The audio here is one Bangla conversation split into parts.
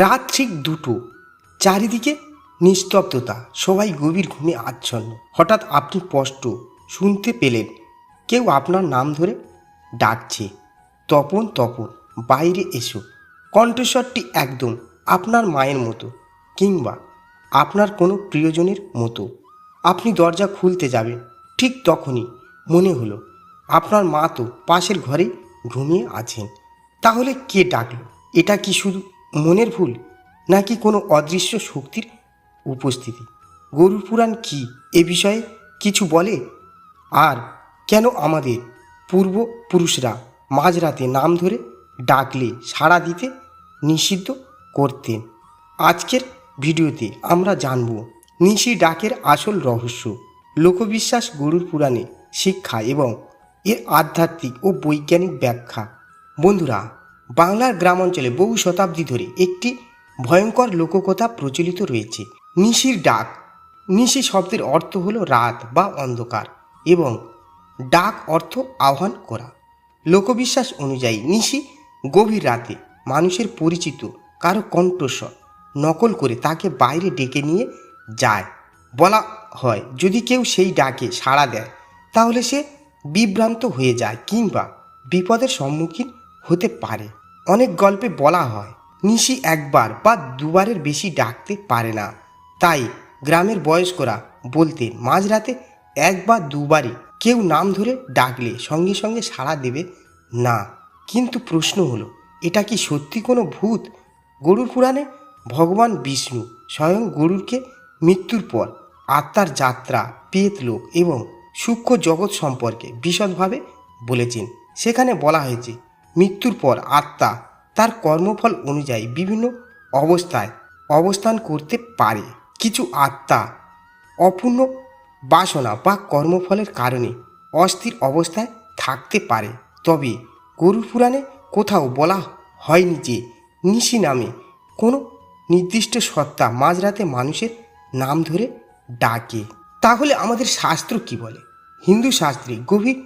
রাত ঠিক 2টো, চারিদিকে নিস্তব্ধতা, সবাই গভীর ঘুমে আচ্ছন্ন। হঠাৎ আপনি স্পষ্ট শুনতে পেলেন কেউ আপনার নাম ধরে ডাকছে, তপন তপন, বাইরে এসো। কণ্ঠস্বরটি একদম আপনার মায়ের মতো, কিংবা আপনার কোনো প্রিয়জনের মতো। আপনি দরজা খুলতে যাবেন, ঠিক তখনই মনে হলো আপনার মা তো পাশের ঘরেই ঘুমিয়ে আছেন। তাহলে কে ডাকলো? এটা কি শুধু মনের ভুল, নাকি কোনো অদৃশ্য শক্তির উপস্থিতি? গরুর পুরাণ কি এ বিষয়ে কিছু বলে? আর কেন আমাদের পূর্বপুরুষরা মাঝরাতে নাম ধরে ডাকলে সাড়া দিতে নিষিদ্ধ করতেন? আজকের ভিডিওতে আমরা জানব নিশি ডাকের আসল রহস্য, লোকবিশ্বাস, গরুর পুরাণে শিক্ষা এবং এর আধ্যাত্মিক ও বৈজ্ঞানিক ব্যাখ্যা। বন্ধুরা, বাংলার গ্রামাঞ্চলে বহু শতাব্দী ধরে একটি ভয়ঙ্কর লোককথা প্রচলিত রয়েছে, নিশির ডাক। নিশি শব্দের অর্থ হলো রাত বা অন্ধকার এবং ডাক অর্থ আহ্বান করা। লোকবিশ্বাস অনুযায়ী নিশি গভীর রাতে মানুষের পরিচিত কারো কণ্ঠস্বর নকল করে তাকে বাইরে ডেকে নিয়ে যায়। বলা হয় যদি কেউ সেই ডাকে সাড়া দেয় তাহলে সে বিভ্রান্ত হয়ে যায় কিংবা বিপদের সম্মুখীন হতে পারে। অনেক গল্পে বলা হয় নিশি একবার বা দুবারের বেশি ডাকতে পারে না, তাই গ্রামের বয়স্করা বলতেন মাঝরাতে এক বা দুবারই কেউ নাম ধরে ডাকলে সঙ্গে সঙ্গে সাড়া দেবে না। কিন্তু প্রশ্ন হলো, এটা কি সত্যি কোনো ভূত? গরুর পুরাণে ভগবান বিষ্ণু স্বয়ং গরুরকে মৃত্যুর পর আত্মার যাত্রা, প্রেতলোক এবং সূক্ষ্ম জগৎ সম্পর্কে বিশদভাবে বলেছেন। সেখানে বলা হয়েছে মৃত্যুর পর আত্মা তার কর্মফল অনুযায়ী বিভিন্ন অবস্থায় অবস্থান করতে পারে। কিছু আত্মা অপূর্ণ বাসনা বা কর্মফলের কারণে অস্থির অবস্থায় থাকতে পারে। তবে গরুর পুরাণে কোথাও বলা হয়নি যে নিশি নামে কোনো নির্দিষ্ট সত্তা মাঝরাতে মানুষের নাম ধরে ডাকে। তাহলে আমাদের শাস্ত্র কি বলে? হিন্দু শাস্ত্রে গভীর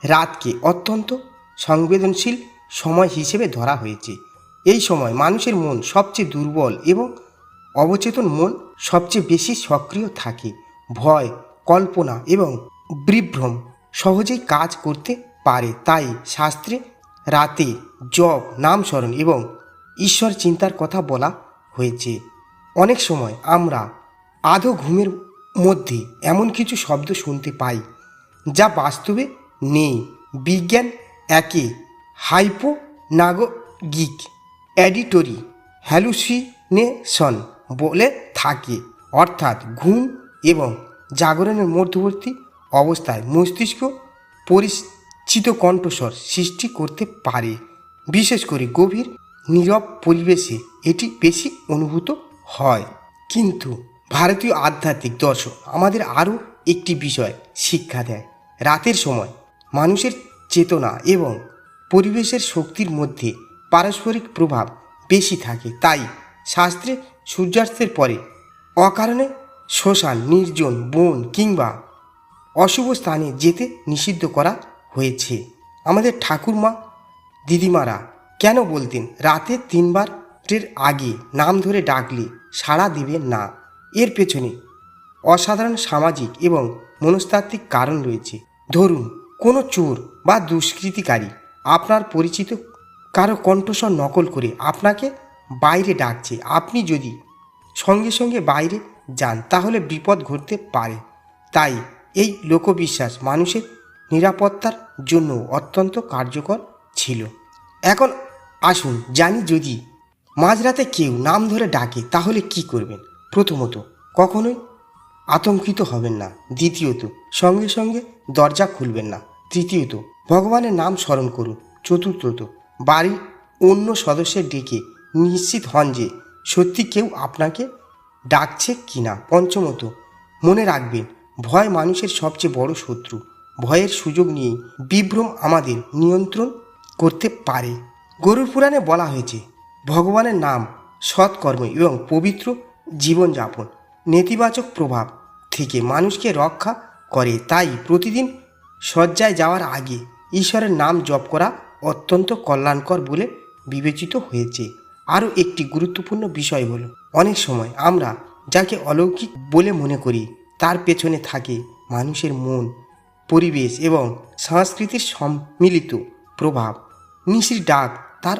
রাতকে অত্যন্ত সংবেদনশীল সময় হিসেবে ধরা হয়েছে। এই সময় মানুষের মন সবচেয়ে দুর্বল এবং অবচেতন মন সবচেয়ে বেশি সক্রিয় থাকে। ভয়, কল্পনা এবং বিভ্রম সহজেই কাজ করতে পারে। তাই শাস্ত্রে রাতে জপ, নাম স্মরণ এবং ঈশ্বর চিন্তার কথা বলা হয়েছে। অনেক সময় আমরা আধো ঘুমের মধ্যে এমন কিছু শব্দ শুনতে পাই যা বাস্তবে নেই। বিজ্ঞান একে হাইপোনাগোগিক অ্যাডিটরি হ্যালুসিনেশন বলে থাকে, অর্থাৎ ঘুম এবং জাগরণের মধ্যবর্তী অবস্থায় মস্তিষ্ক পরিচিত কণ্ঠস্বর সৃষ্টি করতে পারে। বিশেষ করে গভীর নীরব পরিবেশে এটি বেশি অনুভূত হয়। কিন্তু ভারতীয় আধ্যাত্মিক দর্শন আমাদের আরও একটি বিষয় শিক্ষা দেয়। রাতের সময় মানুষের চেতনা এবং পরিবেশের শক্তির মধ্যে পারস্পরিক প্রভাব বেশি থাকে। তাই শাস্ত্রে সূর্যাস্তের পরে অকারণে শ্মশান, নির্জন বন কিংবা অশুভ স্থানে যেতে নিষিদ্ধ করা হয়েছে। আমাদের ঠাকুরমা, দিদিমারা কেন বলতেন রাতে 3বারের আগে নাম ধরে ডাকলে সাড়া দেবে না? এর পেছনে অসাধারণ সামাজিক এবং মনস্তাত্ত্বিক কারণ রয়েছে। ধরুন কোনো চোর বা দুষ্কৃতিকারী আপনার পরিচিত কারো কণ্ঠস্বর নকল করে আপনাকে বাইরে ডাকছে। আপনি যদি সঙ্গে সঙ্গে বাইরে যান তাহলে বিপদ ঘটতে পারে। তাই এই লোকবিশ্বাস মানুষের নিরাপত্তার জন্য অত্যন্ত কার্যকর ছিল। এখন আসুন জানি, যদি মাঝরাতে কেউ নাম ধরে ডাকে তাহলে কি করবেন? প্রথমত, কখনোই আতঙ্কিত হবেন না। দ্বিতীয়ত, সঙ্গে সঙ্গে দরজা খুলবেন না। তৃতীয়ত, ভগবানের নাম স্মরণ করুন। চতুর্থত, বাড়ির অন্য সদস্যের ডেকে নিশ্চিত হন যে সত্যি কেউ আপনাকে ডাকছে কিনা। পঞ্চমত, মনে রাখবেন ভয় মানুষের সবচেয়ে বড় শত্রু। ভয়ের সুযোগ নিয়েই বিভ্রম আমাদের নিয়ন্ত্রণ করতে পারে। গরুর পুরাণে বলা হয়েছে ভগবানের নাম সৎকর্ম এবং পবিত্র জীবনযাপন নেতিবাচক প্রভাব থেকে মানুষকে রক্ষা করে। তাই প্রতিদিন শয্যায় যাওয়ার আগে ঈশ্বরের নাম জপ করা অত্যন্ত কল্যাণকর বলে বিবেচিত হয়েছে। আরও একটি গুরুত্বপূর্ণ বিষয় হলো অনেক সময় আমরা যাকে অলৌকিক বলে মনে করি তার পেছনে থাকে মানুষের মন, পরিবেশ এবং সংস্কৃতির সম্মিলিত প্রভাব। নিশির ডাক তার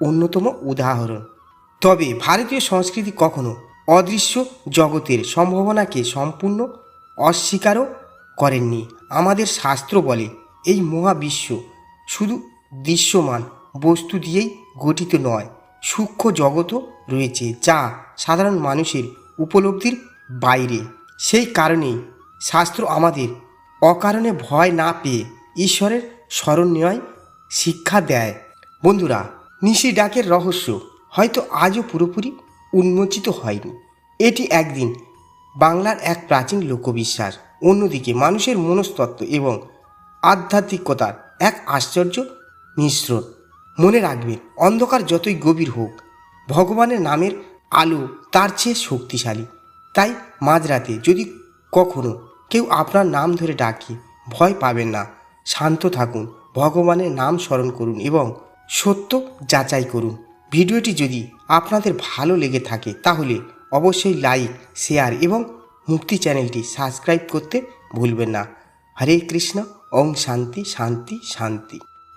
অন্যতম উদাহরণ। তবে ভারতীয় সংস্কৃতি কখনো অদৃশ্য জগতের সম্ভাবনাকে সম্পূর্ণ অস্বীকারও করেননি। আমাদের শাস্ত্র বলে এই মহাবিশ্ব শুধু দৃশ্যমান বস্তু দিয়েই গঠিত নয়, সূক্ষ্ম জগতও রয়েছে যা সাধারণ মানুষের উপলব্ধির বাইরে। সেই কারণেই শাস্ত্র আমাদের অকারণে ভয় না পেয়ে ঈশ্বরের শরণ নেওয়ায় শিক্ষা দেয়। বন্ধুরা, নিশি ডাকের রহস্য হয়তো আজও পুরোপুরি উন্মোচিত হয়নি। এটি একদিন বাংলার এক প্রাচীন লোকবিশ্বাস, অন্যদিকে মানুষের মনস্তত্ত্ব এবং আধ্যাত্মিকতার এক আশ্চর্য মিশ্রণ। মনে রাখবেন, অন্ধকার যতই গভীর হোক, ভগবানের নামের আলো তার চেয়ে শক্তিশালী। তাই মাঝরাতে যদি কখনো কেউ আপনার নাম ধরে ডাকে, ভয় পাবেন না, শান্ত থাকুন, ভগবানের নাম স্মরণ করুন এবং সত্য যাচাই করুন। ভিডিওটি যদি আপনাদের ভালো লেগে থাকে তাহলে অবশ্যই লাইক, শেয়ার এবং মুক্তি চ্যানেলটি সাবস্ক্রাইব করতে ভুলবেন না। হরে কৃষ্ণ। ওম শান্তি শান্তি শান্তি।